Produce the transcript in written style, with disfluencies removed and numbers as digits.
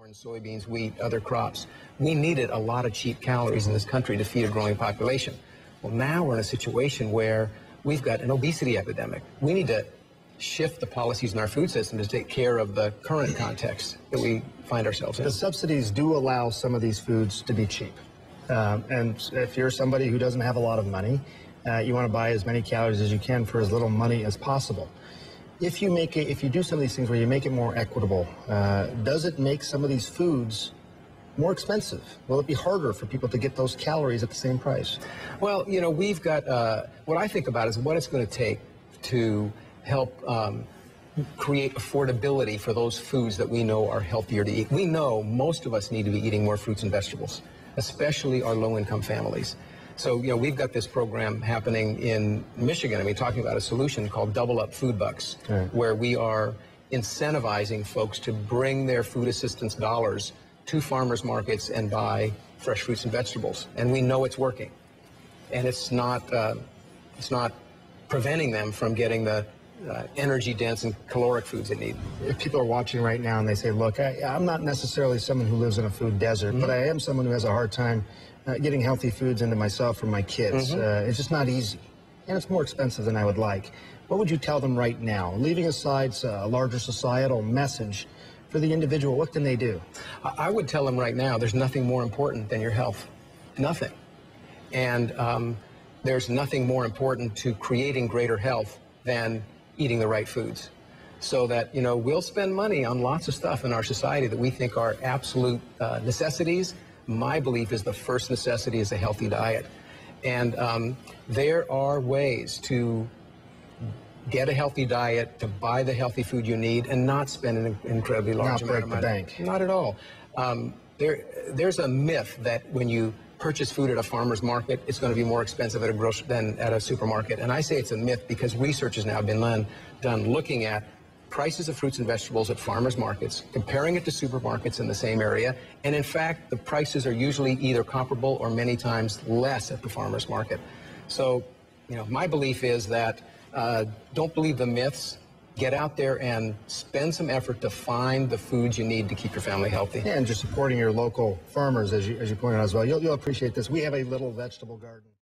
corn, soybeans, wheat, other crops. We needed a lot of cheap calories in this country to feed a growing population. Well, now we're in a situation where we've got an obesity epidemic. We need to shift the policies in our food system to take care of the current context that we find ourselves in. The subsidies do allow some of these foods to be cheap. And if you're somebody who doesn't have a lot of money, you want to buy as many calories as you can for as little money as possible. If you do some of these things where you make it more equitable, does it make some of these foods more expensive? Will it be harder for people to get those calories at the same price? Well, you know, we've got, what I think about is what it's going to take to help create affordability for those foods that we know are healthier to eat. We know most of us need to be eating more fruits and vegetables, especially our low-income families. So, you know, we've got this program happening in Michigan, and we're talking about a solution called Double Up Food Bucks, where we are incentivizing folks to bring their food assistance dollars to farmers markets and buy fresh fruits and vegetables. And we know it's working. And it's not preventing them from getting the energy-dense and caloric foods they need. If people are watching right now and they say, look, I'm not necessarily someone who lives in a food desert, but I am someone who has a hard time getting healthy foods into myself or my kids. It's just not easy, and it's more expensive than I would like. What would you tell them right now, leaving aside a larger societal message for the individual? What can they do? I would tell them right now there's nothing more important than your health. Nothing. And there's nothing more important to creating greater health than eating the right foods. So that, you know, we'll spend money on lots of stuff in our society that we think are absolute necessities. My belief is the first necessity is a healthy diet. And there are ways to get a healthy diet, to buy the healthy food you need, and not spend an incredibly large amount of money. Not break the bank. Not at all. There's a myth that when you purchase food at a farmer's market, it's going to be more expensive at a grocery than at a supermarket. And I say it's a myth because research has now been done looking at prices of fruits and vegetables at farmers markets, comparing it to supermarkets in the same area, and in fact, the prices are usually either comparable or many times less at the farmers market. So, you know, my belief is that don't believe the myths. Get out there and spend some effort to find the foods you need to keep your family healthy. Yeah, and just supporting your local farmers, as you pointed out as well. You'll appreciate this. We have a little vegetable garden.